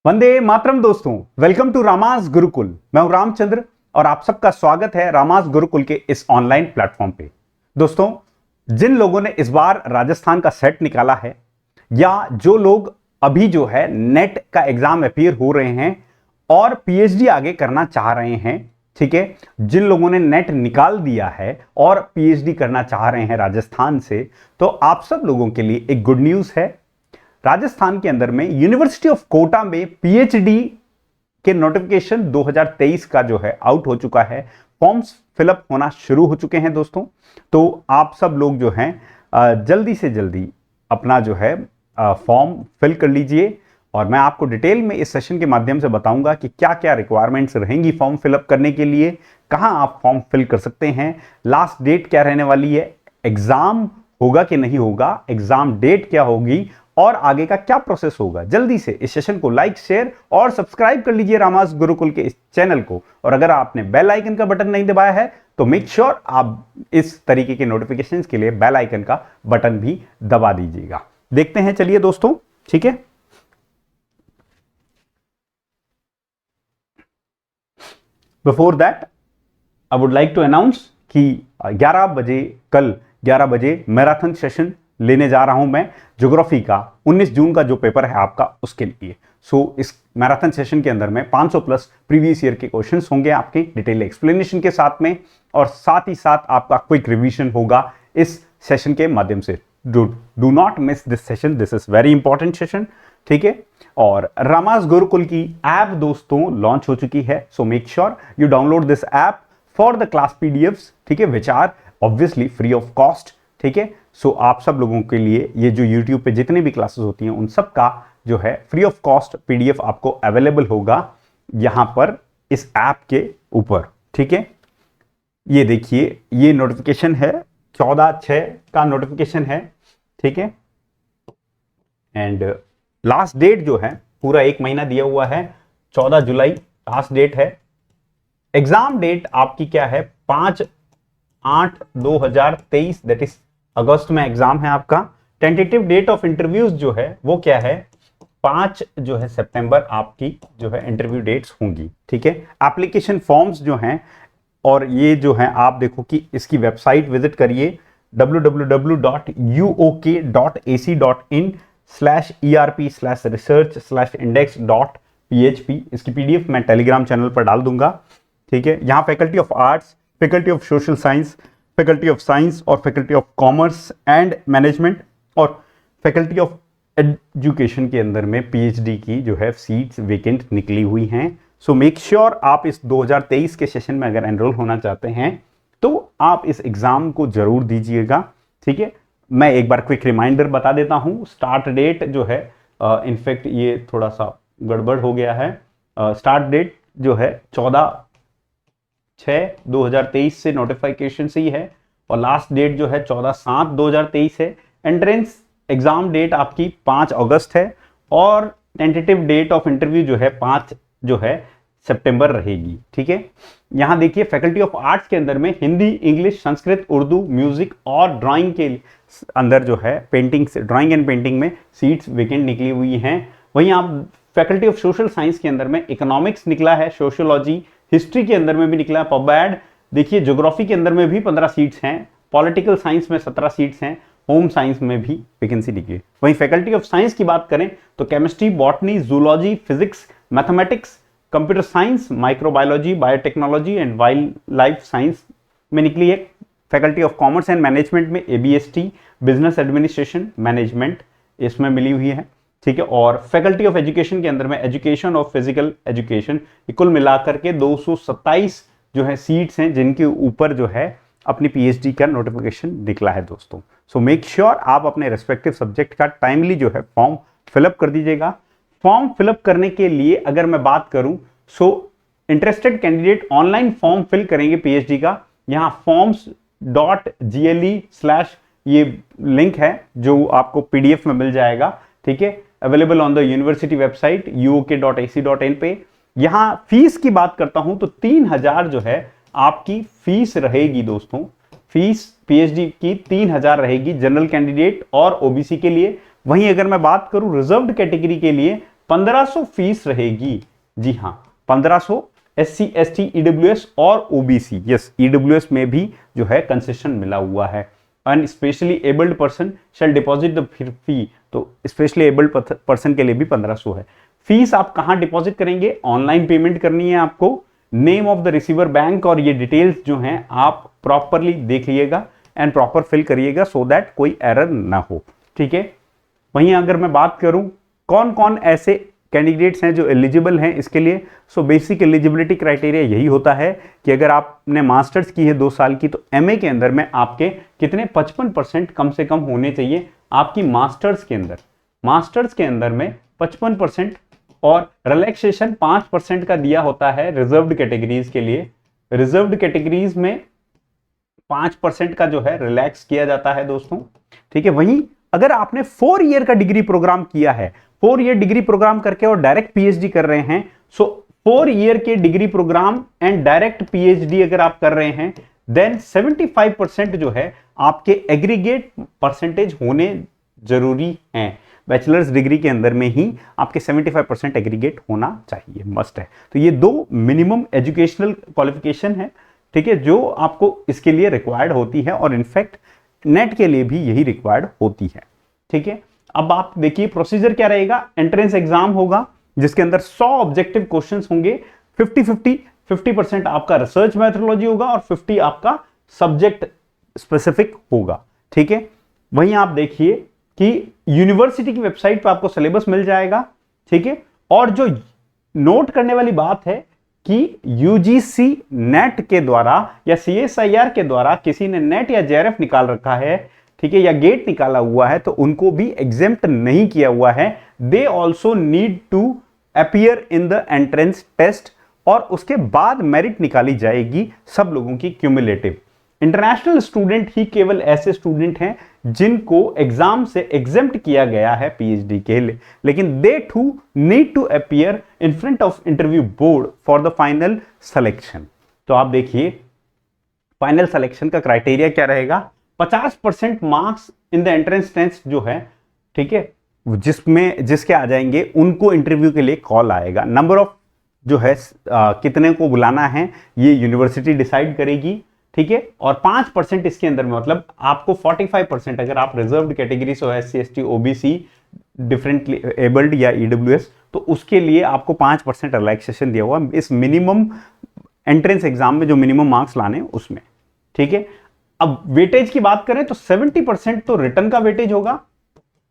वंदे मातरम दोस्तों, welcome to रामास Gurukul. मैं हूं रामचंद्र और आप सबका स्वागत है रामास गुरुकुल के इस ऑनलाइन प्लेटफॉर्म पे। दोस्तों, जिन लोगों ने इस बार राजस्थान का सेट निकाला है या जो लोग अभी जो है नेट का एग्जाम अपीयर हो रहे हैं और पीएचडी आगे करना चाह रहे हैं, ठीक है, जिन लोगों ने नेट निकाल दिया है और पीएचडी करना चाह रहे हैं राजस्थान से, तो आप सब लोगों के लिए एक गुड न्यूज है। राजस्थान के अंदर में यूनिवर्सिटी ऑफ कोटा में पीएचडी के नोटिफिकेशन 2023 का जो है आउट हो चुका है। फॉर्म्स फिलअप होना शुरू हो चुके हैं दोस्तों। तो आप सब लोग जो हैं जल्दी से जल्दी अपना जो है फॉर्म फिल कर लीजिए और मैं आपको डिटेल में इस सेशन के माध्यम से बताऊंगा कि क्या क्या रिक्वायरमेंट्स रहेंगी फॉर्म फिलअप करने के लिए, कहां आप फॉर्म फिल कर सकते हैं, लास्ट डेट क्या रहने वाली है, एग्जाम होगा कि नहीं होगा, एग्जाम डेट क्या होगी और आगे का क्या प्रोसेस होगा। जल्दी से इस सेशन को लाइक, शेयर और सब्सक्राइब कर लीजिए रामास गुरुकुल के इस चैनल को। और अगर आपने बेल आइकन का बटन नहीं दबाया है तो मेक श्योर आप इस तरीके के नोटिफिकेशंस के लिए बेल आइकन का बटन भी दबा दीजिएगा। देखते हैं, चलिए दोस्तों, ठीक है। Before that I would like to announce कि 11 बजे, कल 11 बजे मैराथन सेशन लेने जा रहा हूं मैं ज्योग्राफी का। 19 जून का जो पेपर है आपका, उसके लिए। इस मैराथन सेशन के अंदर में 500 प्लस प्रीवियस ईयर के क्वेश्चंस होंगे आपके डिटेल एक्सप्लेनेशन के साथ में, और साथ ही साथ आपका क्विक रिवीजन होगा इस सेशन के माध्यम से। Do not miss this session, this is very important session, ठीक है। और रामास गुरुकुल की ऐप दोस्तों लॉन्च हो चुकी है, so make sure you download this app for the class PDFs, ठीक है, which are obviously free of cost, ठीक है। आप सब लोगों के लिए ये जो YouTube पे जितनी भी क्लासेस होती हैं उन सब का जो है फ्री ऑफ कॉस्ट पीडीएफ आपको अवेलेबल होगा यहां पर इस ऐप के ऊपर, ठीक है। ये देखिए, ये नोटिफिकेशन है, 14/6 का नोटिफिकेशन है, ठीक है। एंड लास्ट डेट जो है पूरा 1 महीना दिया हुआ है, 14 जुलाई लास्ट डेट है। एग्जाम डेट आपकी क्या है, 5/8/2023, दैट इज अगस्त में एग्जाम है आपका। टेंटेटिव डेट ऑफ इंटरव्यूज जो है वो क्या है, 5 जो है सितंबर आपकी जो है इंटरव्यू डेट्स होंगी, ठीक है। एप्लीकेशन फॉर्म्स जो हैं, और ये जो है आप देखो कि इसकी वेबसाइट विजिट करिए www.uok.ac.in/erp/research/index.php। इसकी पीडीएफ मैं टेलीग्राम चैनल पर डाल दूंगा, ठीक है। यहाँ faculty of arts, faculty of social science, faculty of science और faculty of commerce and management और फैकल्टी ऑफ एजुकेशन के अंदर में पीएचडी की जो है सीट्स वेकेंट निकली हुई हैं। सो मेक श्योर आप इस 2023 के सेशन में अगर एनरोल होना चाहते हैं तो आप इस एग्जाम को जरूर दीजिएगा, ठीक है। मैं एक बार क्विक रिमाइंडर बता देता हूं। स्टार्ट डेट जो है, इनफैक्ट ये थोड़ा सा गड़बड़ हो गया है, स्टार्ट डेट जो है 14/6/2023 से नोटिफिकेशन से ही है और लास्ट डेट जो है 14/7/2023 है। एंट्रेंस एग्जाम डेट आपकी 5 अगस्त है और टेंटेटिव डेट ऑफ इंटरव्यू जो है 5 जो है सितंबर रहेगी, ठीक है। यहां देखिए फैकल्टी ऑफ आर्ट्स के अंदर में हिंदी, इंग्लिश, संस्कृत, उर्दू, म्यूजिक और ड्राइंग के अंदर जो है पेंटिंग से, ड्राइंग एंड पेंटिंग में सीट्स वेकेंट निकली हुई हैं। वहीं आप फैकल्टी ऑफ सोशल साइंस के अंदर में इकोनॉमिक्स निकला है, सोशियोलॉजी, हिस्ट्री के अंदर में भी निकला है, पबैड देखिए, ज्योग्राफी के अंदर में भी 15 सीट्स हैं, पॉलिटिकल साइंस में 17 सीट्स हैं, होम साइंस में भी वैकेंसी निकली। वहीं फैकल्टी ऑफ साइंस की बात करें तो chemistry, botany, zoology, physics, mathematics, computer science, microbiology, biotechnology and wild life science में निकली है। Faculty of commerce and management में एबीएसटी, बिजनेस एडमिनिस्ट्रेशन मैनेजमेंट, इसमें मिली हुई है, ठीक है। और फैकल्टी ऑफ एजुकेशन के अंदर में एजुकेशन और फिजिकल एजुकेशन, कुल मिलाकर के 227 जो है सीट्स हैं जिनके ऊपर जो है अपनी पीएचडी का नोटिफिकेशन निकला है दोस्तों। सो मेक श्योर आप अपने रेस्पेक्टिव सब्जेक्ट का टाइमली जो है फॉर्म फिलअप कर दीजिएगा। फॉर्म फिलअप करने के लिए अगर मैं बात करूं, interested candidate online form fill करेंगे पीएचडी का। यहां forms.gle/ ये लिंक है जो आपको पीडीएफ में मिल जाएगा, ठीक है, available on the university website uok.ac.in पे। यहां फीस की बात करता हूं तो 3000 जो है आपकी फीस रहेगी दोस्तों। फीस पीएचडी की 3000 रहेगी जनरल कैंडिडेट और ओबीसी के लिए। वहीं अगर मैं बात करूं रिजर्व्ड कैटेगरी के लिए 1500 फीस रहेगी। जी हाँ, 1500 SC ST EWS और OBC, यस EWS में भी जो है कंसेशन मिला हुआ है। And specially abled person shall deposit the fee, तो स्पेशली एबल्ड पर्सन के लिए भी 1500 है। फीस आप कहां डिपॉजिट करेंगे? ऑनलाइन पेमेंट करनी है आपको, name of the receiver bank, और ये डिटेल्स जो हैं आप प्रॉपरली देख लीजिएगा एंड प्रॉपर फिल करिएगा सो दैट कोई एरर ना हो, ठीक है। वहीं अगर मैं बात करूं कौन कौन ऐसे कैंडिडेट्स हैं जो एलिजिबल हैं इसके लिए, सो बेसिक एलिजिबिलिटी क्राइटेरिया यही होता है कि अगर आपने मास्टर्स की है 2 साल की, तो एमए के अंदर में आपके कितने 55% कम से कम होने चाहिए आपकी मास्टर्स के अंदर। मास्टर्स के अंदर में 55%, और रिलैक्सेशन 5% का दिया होता है रिजर्व्ड कैटेगरीज के लिए। रिजर्व्ड कैटेगरीज में 5% का जो है रिलैक्स किया जाता है दोस्तों, ठीक है। वहीं अगर आपने 4 ईयर का डिग्री प्रोग्राम किया है, 4 ईयर डिग्री प्रोग्राम करके और डायरेक्ट पीएचडी कर रहे हैं, सो 4 ईयर के degree programme and direct PhD अगर आप कर रहे हैं, देन 75% जो है आपके एग्रीगेट परसेंटेज होने जरूरी हैं। बैचलर्स डिग्री के अंदर में ही आपके 75% एग्रीगेट होना चाहिए, मस्ट है। तो ये 2 मिनिमम एजुकेशनल क्वालिफिकेशन है, ठीक है, जो आपको इसके लिए रिक्वायर्ड होती है, और इनफैक्ट नेट के लिए भी यही रिक्वायर्ड होती है, ठीक है। अब आप देखिए प्रोसीजर क्या रहेगा। एंट्रेंस एग्जाम होगा जिसके अंदर 100 ऑब्जेक्टिव क्वेश्चंस होंगे, 50% आपका रिसर्च मेथोडोलॉजी होगा और 50 आपका सब्जेक्ट स्पेसिफिक होगा, ठीक है। वहीं आप देखिए कि यूनिवर्सिटी की वेबसाइट पर आपको सिलेबस मिल जाएगा, ठीक है। और जो नोट करने वाली बात है कि यूजीसी नेट के द्वारा या सीएसआईआर के द्वारा किसी ने नेट या जेआरएफ निकाल रखा है, ठीक है, या गेट निकाला हुआ है, तो उनको भी एग्जेम्प्ट नहीं किया हुआ है। They also need to appear in the entrance test, और उसके बाद मेरिट निकाली जाएगी सब लोगों की क्यूमुलेटिव। इंटरनेशनल स्टूडेंट ही केवल ऐसे स्टूडेंट हैं जिनको एग्जाम से एग्जेम्प्ट किया गया है पीएचडी के लिए, लेकिन they too need to appear in front of interview board for the final selection. तो आप देखिए फाइनल सिलेक्शन का क्राइटेरिया क्या रहेगा। 50% marks in the entrance test जो है, ठीक है, जिसके आ जाएंगे उनको इंटरव्यू के लिए कॉल आएगा। नंबर ऑफ जो है कितने को बुलाना है ये यूनिवर्सिटी डिसाइड करेगी, ठीक है। और 5% इसके अंदर में मतलब आपको 45%, अगर आप रिजर्व्ड कैटेगरी से हो, SC ST OBC, differently abled या EWS, तो उसके लिए आपको 5% रिलैक्सेशन दिया हुआ इस मिनिमम एंट्रेंस एग्जाम में जो मिनिमम मार्क्स लाने उसमें, ठीक है। अब वेटेज की बात करें तो 70% तो रिटर्न का वेटेज होगा,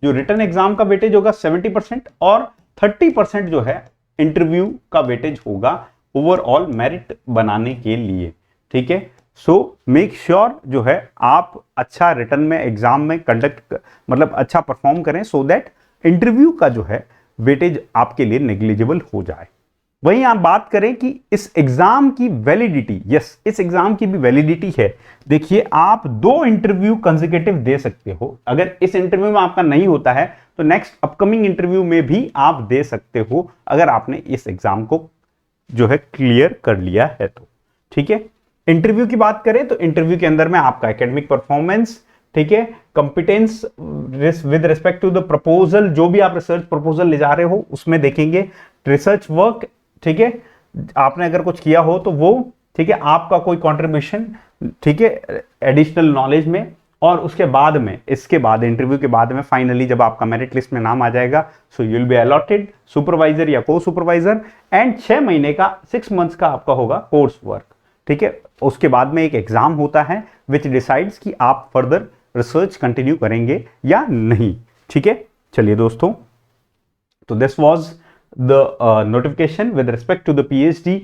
जो रिटर्न एग्जाम का वेटेज होगा 70%, और 30% जो है इंटरव्यू का वेटेज होगा ओवरऑल मेरिट बनाने के लिए, ठीक है। सो मेक श्योर जो है आप अच्छा रिटर्न में एग्जाम में कंडक्ट मतलब अच्छा परफॉर्म करें, सो दैट इंटरव्यू का जो है वेटेज आपके लिए नेग्लिजिबल हो जाए। वहीं आप बात करें कि इस एग्जाम की वैलिडिटी, यस इस एग्जाम की भी वैलिडिटी है। देखिए आप 2 इंटरव्यू कंसेक्यूटिव दे सकते हो, अगर इस इंटरव्यू में आपका नहीं होता है तो नेक्स्ट अपकमिंग इंटरव्यू में भी आप दे सकते हो, अगर आपने इस एग्जाम को जो है क्लियर कर लिया है तो, ठीक है। इंटरव्यू की बात करें तो इंटरव्यू के अंदर में आपका एकेडमिक परफॉर्मेंस, ठीक है, competence with respect to the proposal, जो भी आप रिसर्च प्रपोजल ले जा रहे हो उसमें देखेंगे, रिसर्च वर्क, ठीक है, आपने अगर कुछ किया हो तो वो, ठीक है, आपका कोई कंट्रीब्यूशन, ठीक है, एडिशनल नॉलेज में, और उसके बाद में इसके बाद इंटरव्यू के बाद में फाइनली जब आपका मेरिट लिस्ट में नाम आ जाएगा, so you will be allotted supervisor या को सुपरवाइजर, एंड 6 महीने का 6 मंथ्स का आपका होगा कोर्स वर्क, ठीक है। उसके बाद में एक एग्जाम होता है विच डिसाइड्स कि आप फर्दर रिसर्च कंटिन्यू करेंगे या नहीं, ठीक है। चलिए दोस्तों, तो this was the notification with respect to the PhD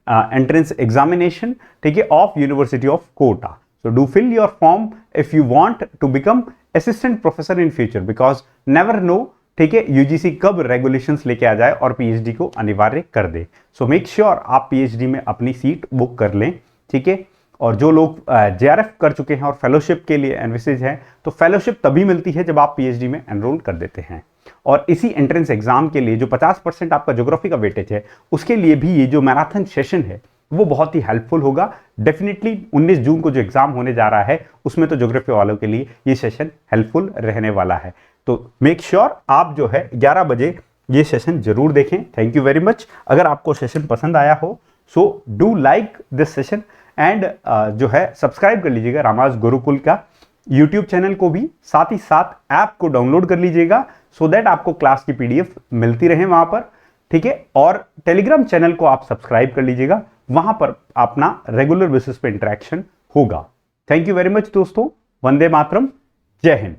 entrance examination, ठीक है, of university of Kota. So do fill your form if you want to become assistant professor in future, because never know, ठीक है, UGC कब regulations लेके आ जाए और PhD को अनिवार्य कर दे। सो मेक श्योर आप पीएचडी में अपनी सीट बुक कर लें, ठीक है। और जो लोग जेआरएफ कर चुके हैं और फेलोशिप के लिए एनविसेज है, तो फेलोशिप तभी मिलती है जब आप पीएचडी में एनरोल कर देते हैं। और इसी एंट्रेंस एग्जाम के लिए जो 50% आपका ज्योग्राफी का वेटेज है, उसके लिए भी ये जो मैराथन सेशन है वो बहुत ही हेल्पफुल होगा। डेफिनेटली 19 जून को जो एग्जाम होने जा रहा है उसमें तो ज्योग्राफी वालों के लिए ये सेशन हेल्पफुल रहने वाला है। तो मेक श्योर आप जो है 11 बजे ये सेशन जरूर देखें। Thank you very much. अगर आपको सेशन पसंद आया हो so do like this session and जो है सब्सक्राइब कर लीजिएगा रामाज गुरुकुल का यूट्यूब चैनल को भी, साथ ही साथ ऐप को डाउनलोड कर लीजिएगा सो दैट आपको क्लास की पीडीएफ मिलती रहे वहां पर, ठीक है। और टेलीग्राम चैनल को आप सब्सक्राइब कर लीजिएगा, वहां पर अपना रेगुलर बेसिस पे इंटरेक्शन होगा। थैंक यू वेरी मच दोस्तों। वंदे मातरम। जय हिंद।